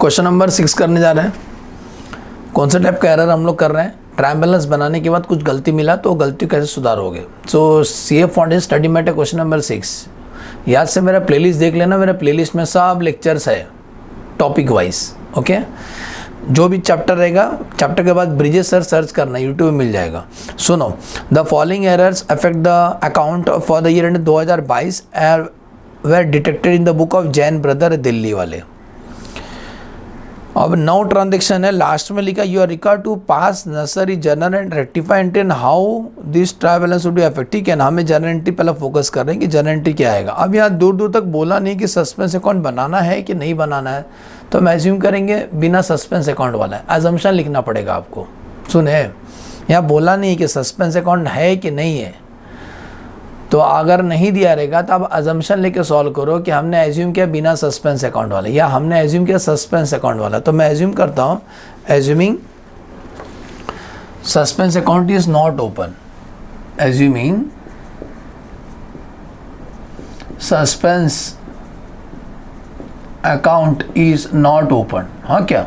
Question number 6 करने जा रहे हैं। कौन सा टाइप का एरर हम लोग कर रहे हैं? ट्रायल बैलेंस बनाने के बाद कुछ गलती मिला तो गलती कैसे सुधारोगे। सो CA foundation study matter question number 6। याद से मेरा प्लेलिस्ट देख लेना, मेरा प्लेलिस्ट में सब लेक्चर्स है टॉपिक वाइज। ओके, जो भी चैप्टर रहेगा, चैप्टर के बाद ब्रिजेश सर सर्च करना, यूट्यूब में मिल जाएगा। सुनो, the following errors affect the account for the year 2022 were detected in the book of Jain brother, Delhi वाले। अब 9 ट्रांजेक्शन है, लास्ट में लिखा you are required to pass necessary journal and rectify entry and how this trial balance would be affect. ठीक है ना, हमें journal entry पहले फोकस कर रहे हैं कि जर्नल एंट्री क्या आएगा। अब यहाँ दूर दूर तक बोला नहीं कि सस्पेंस अकाउंट बनाना है कि नहीं बनाना है, तो हम एज्यूम करेंगे बिना सस्पेंस अकाउंट वाला है। एजम्पशन लिखना पड़ेगा आपको। सुने, यहाँ बोला नहीं कि सस्पेंस अकाउंट है कि नहीं है, तो अगर नहीं दिया रहेगा तो आप अजम्पशन लेके सॉल्व करो कि हमने एज्यूम किया बिना सस्पेंस अकाउंट वाला या हमने एज्यूम किया सस्पेंस अकाउंट वाला। तो मैं एज्यूम करता हूँ assuming suspense account is not open, assuming suspense account is not open. हाँ क्या,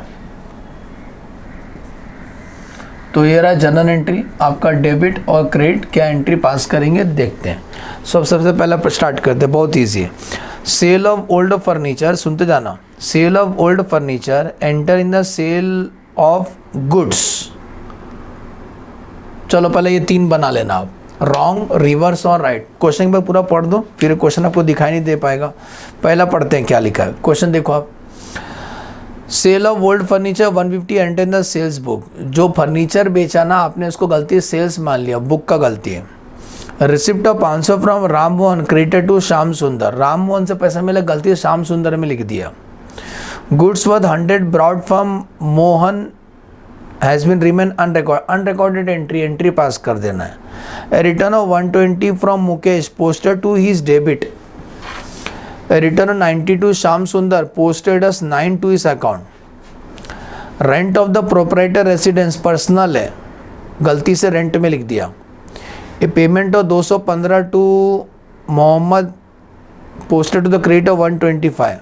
तो ये रहा जनरल एंट्री। आपका डेबिट और क्रेडिट क्या एंट्री पास करेंगे देखते हैं। सबसे पहला स्टार्ट करते हैं, बहुत इजी है। सेल ऑफ ओल्ड फर्नीचर, सुनते जाना। Sale of old furniture enter in the sale of goods. चलो पहले ये 3 बना लेना आप, रॉन्ग, रिवर्स और राइट। क्वेश्चन पर पूरा पढ़ दो, फिर क्वेश्चन आपको दिखाई नहीं दे पाएगा। पहला पढ़ते हैं क्या लिखा है। क्वेश्चन देखो आप, sale of old furniture 150 enter in the sales book. जो फर्नीचर बेचा ना आपने, उसको गलती सेल्स मान लिया, बुक का गलती है। Receipt of 500 from Ram Mohan credited to Shyam Sundar. Ram Mohan से पैसा मिला, गलती श्याम सुंदर में लिख दिया। Goods worth 100 brought from Mohan has been remain unrecorded entry pass कर देना है। Return of 120 from Mukesh posted to his debit. Return 92 Shyam Sundar posted as 9 to इस account. Rent of the proprietor residence personal है, गलती से रेंट में लिख दिया। A payment of 215 to Mohammad posted to the credit of 125।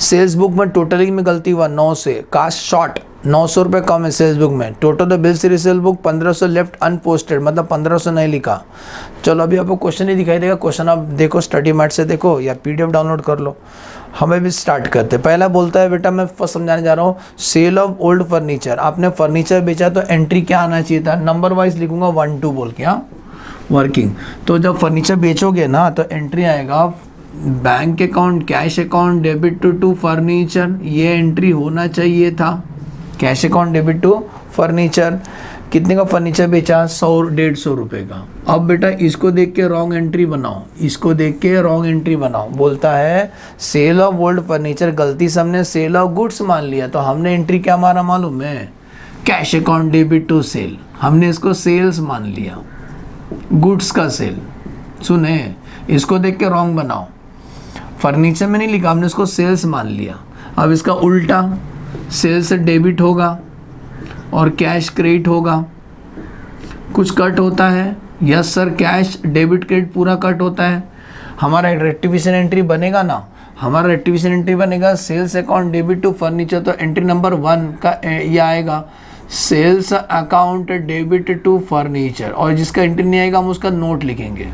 Sales book में टोटलिंग में गलती हुआ 9 से, कास्ट शॉर्ट 900 रुपये कम है सेल्स बुक में। Total the bill series sale book 1500 left unposted, मतलब 1500 नहीं लिखा। चलो अभी आपको क्वेश्चन ही दिखाई देगा, क्वेश्चन आप देखो स्टडी मैट से देखो या PDF डाउनलोड कर लो। हमें भी स्टार्ट करते। पहला बोलता है बेटा, मैं फर्स्ट समझाने जा रहा हूँ, सेल ऑफ ओल्ड फर्नीचर। आपने फर्नीचर बेचा तो एंट्री क्या आना चाहिए था, नंबर वाइज लिखूंगा 1 2 बोल के। हाँ, वर्किंग। तो जब फर्नीचर बेचोगे ना तो एंट्री आएगा bank account, cash account, debit to furniture. ये एंट्री होना चाहिए था, cash account debit to furniture. कितने का फर्नीचर बेचा? 100-150 रुपये का। अब बेटा इसको देख के रॉन्ग एंट्री बनाओ, इसको देख के रॉन्ग एंट्री बनाओ। बोलता है सेल ऑफ ओल्ड फर्नीचर, गलती से हमने सेल ऑफ गुड्स मान लिया, तो हमने एंट्री क्या मारा मालूम है? Cash account debit to sale. हमने इसको सेल्स मान लिया, गुड्स का सेल। सुने, इसको देख के रॉन्ग बनाओ। फर्नीचर में नहीं लिखा, हमने इसको सेल्स मान लिया। अब इसका उल्टा, सेल्स से डेबिट होगा और कैश क्रेडिट होगा। कुछ कट होता है? Yes sir, cash debit credit पूरा कट होता है। हमारा रेक्टिफिकेशन एंट्री बनेगा ना, हमारा रेक्टिफिकेशन एंट्री बनेगा sales account debit to furniture. तो एंट्री नंबर 1 का ये आएगा, sales account debit to furniture. और जिसका एंट्री नहीं आएगा हम उसका नोट लिखेंगे।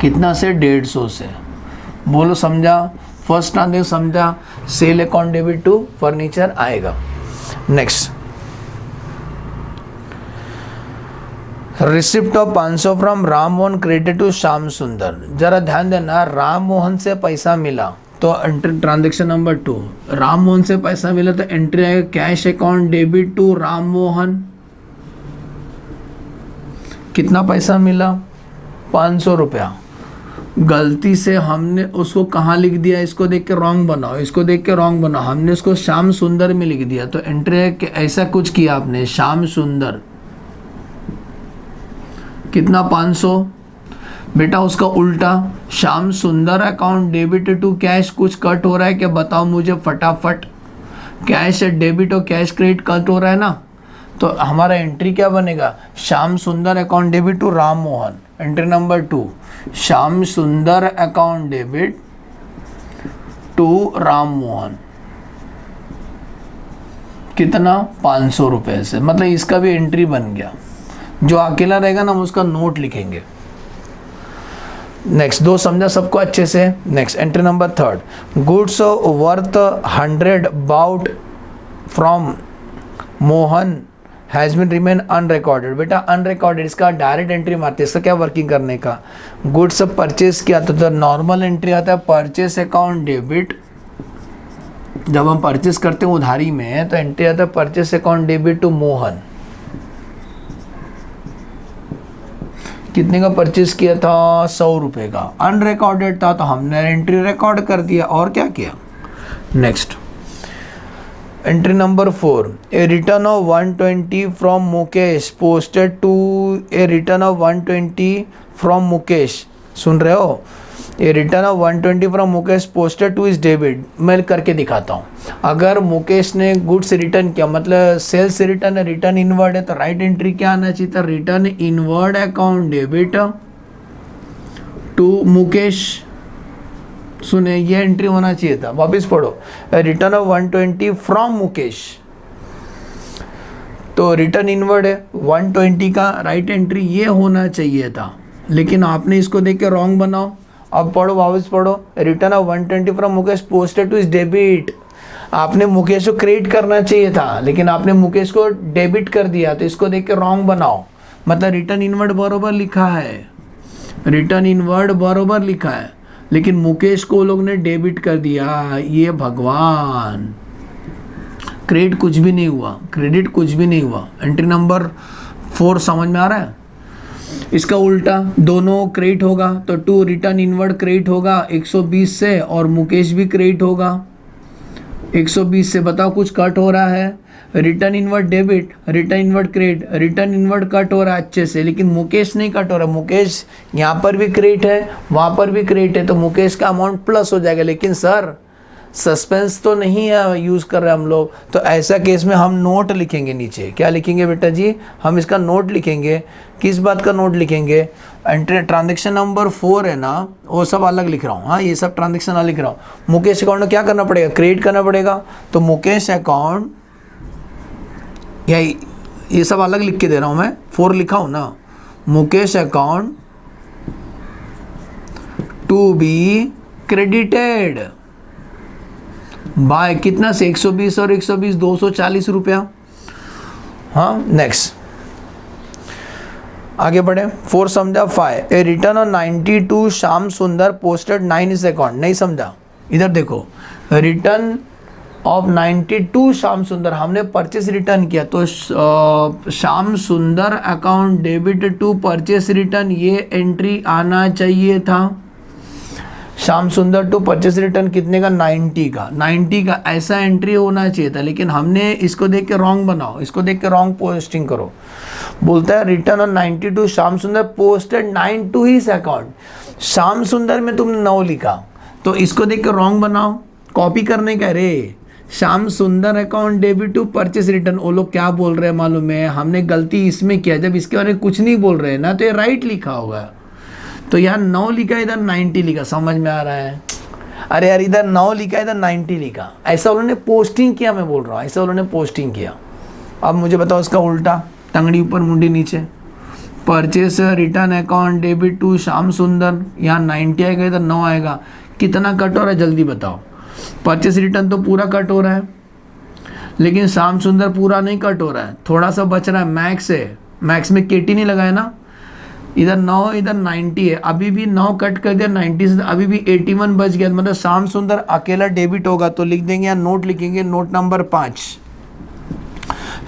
कितना से? 150 से। बोलो समझा? फर्स्ट ट्रांजेक्शन समझा, sale account debit to furniture आएगा। Next, receipt of 500 from Ram Mohan credit to Shyam Sundar. जरा ध्यान देना, राम मोहन से पैसा मिला तो entry transaction number 2। Ram Mohan से पैसा मिला तो एंट्री आएगा cash account debit to Ram Mohan. कितना पैसा मिला? 500 रुपया। गलती से हमने उसको कहाँ लिख दिया? इसको देख के रॉन्ग बनाओ, इसको देख के रॉन्ग बनाओ। हमने उसको श्याम सुंदर में लिख दिया, तो एंट्री है कि ऐसा कुछ किया आपने, श्याम सुंदर। कितना? 500। बेटा उसका उल्टा, Shyam Sundar account debit to cash. कुछ कट हो रहा है क्या बताओ मुझे फटाफट? कैश डेबिट और कैश क्रेडिट कट हो रहा है ना, तो हमारा एंट्री क्या बनेगा? Shyam Sundar account debit to Ram Mohan. Entry number 2, Shyam Sundar account debit to Ram Mohan. कितना 500 रुपये से, मतलब इसका भी एंट्री बन गया। जो अकेला रहेगा ना हम उसका नोट लिखेंगे। नेक्स्ट, दो समझा सबको अच्छे से। Next entry number 3, goods worth 100 bought from Mohan has been remain unrecorded. बेटा अनरिकॉर्डेड इसका डायरेक्ट एंट्री मारते हैं। इसका क्या वर्किंग करने का, गुड्स परचेज किया तो नॉर्मल एंट्री आता है परचेस अकाउंट डेबिट। जब हम परचेस करते हैं उधारी में तो एंट्री आता है purchase account debit to Mohan. कितने का परचेस किया था, 100 रुपये का। अनरिकॉर्डेड था तो हमने एंट्री रिकॉर्ड कर दिया और क्या किया। Next entry number 4, a return of 120 from Mukesh posted to, a return of 120 from Mukesh, सुन रहे हो, a return of 120 from Mukesh posted to is debit. मैं करके दिखाता हूँ। अगर मुकेश ने गुड्स रिटर्न किया मतलब सेल्स रिटर्न है, रिटर्न इनवर्ड है, तो राइट एंट्री क्या आना चाहिए था, return inward account debit to Mukesh. सुने ये एंट्री होना चाहिए था। वापस पढ़ो, रिटर्न ऑफ 120 फ्रॉम मुकेश, तो रिटर्न इनवर्ड है 120 का, राइट एंट्री ये होना चाहिए था, लेकिन आपने इसको देख के रॉन्ग बनाओ। अब पढ़ो, वापस पढ़ो, return of 120 from Mukesh posted to is debit. आपने मुकेश को क्रेडिट करना चाहिए था लेकिन आपने मुकेश को डेबिट कर दिया, तो इसको देख के रॉन्ग बनाओ। मतलब रिटर्न इनवर्ड बरोबर लिखा है, रिटर्न इनवर्ड बरोबर लिखा है, लेकिन मुकेश को लोग ने डेबिट कर दिया। ये भगवान, क्रेडिट कुछ भी नहीं हुआ, क्रेडिट कुछ भी नहीं हुआ। एंट्री नंबर 4 समझ में आ रहा है। इसका उल्टा दोनों क्रेडिट होगा तो 2 रिटर्न इनवर्ड क्रेडिट होगा 120 से और मुकेश भी क्रेडिट होगा 120 से। बताओ कुछ कट हो रहा है, return inward debit, return inward credit, return inward cut हो रहा है अच्छे से, लेकिन मुकेश नहीं कट हो रहा। मुकेश यहाँ पर भी क्रेडिट है, वहाँ पर भी क्रेडिट है, तो मुकेश का अमाउंट प्लस हो जाएगा। लेकिन सर सस्पेंस तो नहीं है यूज़ कर रहे हम लोग, तो ऐसा केस में हम नोट लिखेंगे नीचे। क्या लिखेंगे बेटा जी, हम इसका नोट लिखेंगे। किस बात का नोट लिखेंगे, एंट्री ट्रांजेक्शन नंबर 4 है ना, वो सब अलग लिख रहा हूँ। हाँ ये सब ट्रांजेक्शन अलग लिख रहा हूँ। मुकेश अकाउंट में क्या करना पड़ेगा, क्रेडिट करना पड़ेगा, तो मुकेश अकाउंट, या ये सब अलग लिख के दे रहा हूँ मैं, 4 लिखा हूँ ना, Mukesh account to be credited by कितना से 120 और 120 240 रुपया। हाँ नेक्स्ट आगे बढ़े, 4 समझा। 5, ए return on 92 Shyam Sundar posted 9 इस अकाउंट। नहीं समझा, इधर देखो, रिटर्न ऑफ 92 श्याम सुंदर, हमने परचेस रिटर्न किया तो Shyam Sundar account debit to purchase return, ये एंट्री आना चाहिए था। श्याम सुंदर टू परचेस रिटर्न कितने का, 90 का, 90 का, ऐसा एंट्री होना चाहिए था, लेकिन हमने इसको देख के रॉन्ग बनाओ, इसको देख के रॉन्ग पोस्टिंग करो। बोलता है return on 92 Shyam Sundar posted 9 to his account. Shyam Sundar में तुमने 9 लिखा, तो इसको देख के रॉन्ग बनाओ, कॉपी करने का रे। Shyam Sundar account debit to purchase return, वो लोग क्या बोल रहे हैं मालूम है, हमने गलती इसमें किया, जब इसके बारे में कुछ नहीं बोल रहे हैं ना तो ये राइट लिखा होगा। तो यार 9 लिखा इधर 90 लिखा, समझ में आ रहा है। अरे यार इधर 9 लिखा इधर 90 लिखा, ऐसा उन्होंने पोस्टिंग किया, मैं बोल रहा हूँ ऐसा उन्होंने पोस्टिंग किया। अब मुझे बताओ इसका उल्टा, टंगड़ी ऊपर मुंडी नीचे, purchase return account debit to Shyam Sundar, यहाँ 90 आएगा इधर 9 आएगा, कितना कट हो रहा है जल्दी बताओ। परचेस रिटर्न तो पूरा कट हो रहा है, लेकिन श्याम सुंदर पूरा नहीं कट हो रहा है, थोड़ा सा बच रहा है। मैक्स है, मैक्स में केटी नहीं लगाया ना, इधर 9 इधर 90 है, अभी भी 9 कट कर दिया 90 से, अभी भी 81 बच गया, मतलब श्याम सुंदर अकेला डेबिट होगा। तो लिख देंगे या नोट लिखेंगे, note number 5,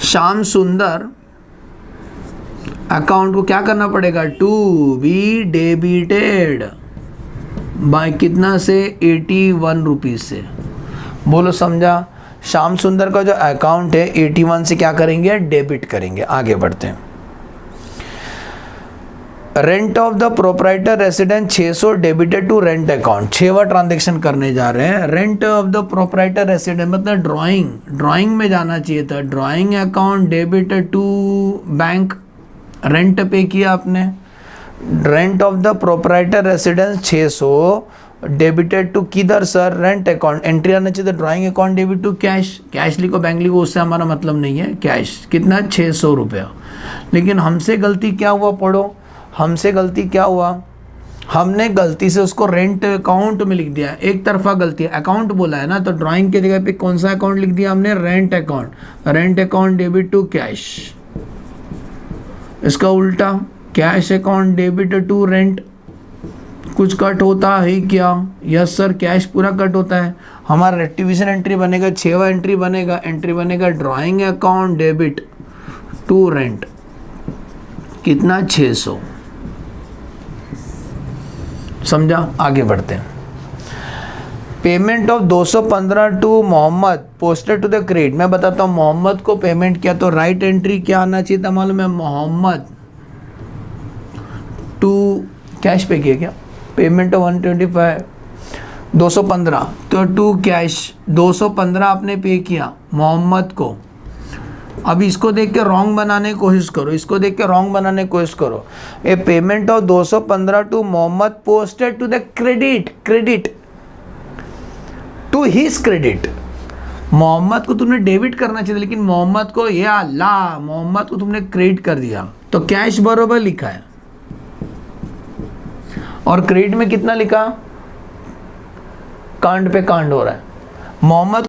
Shyam Sundar account को क्या करना पड़ेगा, टू बी डेबिटेड बाय कितना से, 81 रुपीज़ से। बोलो समझा। श्याम सुंदर का जो अकाउंट है 81 से क्या करेंगे, डेबिट करेंगे। आगे बढ़ते हैं। Rent of the proprietor resident 600 debited to rent account. 6वां ट्रांजेक्शन करने जा रहे हैं। Rent of the proprietor resident मतलब ड्राइंग में जाना चाहिए था, drawing account debited to bank, rent pay किया आपने। Rent of the proprietor residence 600 debited to किधर सर, रेंट अकाउंट, एंट्री आना चाहिए तो drawing account debit to cash, cash लिखो बैंक लिखो उससे हमारा मतलब नहीं है, कैश कितना 600 रुपया। लेकिन हमसे गलती क्या हुआ, पढ़ो हमसे गलती क्या हुआ, हमने गलती से उसको रेंट अकाउंट में लिख दिया, एक तरफा गलती है, अकाउंट बोला है ना, तो ड्राइंग की जगह पे कौन सा अकाउंट लिख दिया हमने, rent account, rent account debit to cash. इसका उल्टा cash account debit to rent, कुछ कट होता है क्या, यस सर कैश पूरा कट होता है। हमारा रेक्टिफिकेशन एंट्री बनेगा 6वां एंट्री बनेगा drawing account debit to rent, कितना 600, समझा। आगे बढ़ते हैं। Payment of 215 to Mohammad posted to the credit, मैं बताता हूँ मोहम्मद को पेमेंट किया तो राइट एंट्री क्या आना चाहिए था मालूम है, मोहम्मद टू कैश पे किया क्या, पेमेंट ऑफ 125 215 तो टू कैश 215 आपने पे किया मोहम्मद को। अब इसको देख के रॉन्ग बनाने की कोशिश करो, इसको देख के रॉन्ग बनाने की कोशिश करो। A payment of 215 to Mohammad posted to the credit to his credit, Mohammad को तुमने डेबिट करना चाहिए लेकिन मोहम्मद को, या अल्लाह, मोहम्मद को तुमने क्रेडिट कर दिया, तो कैश बरोबर लिखा है और क्रेडिट में कितना लिखा, कांड पे कांड हो रहा है। मोहम्मद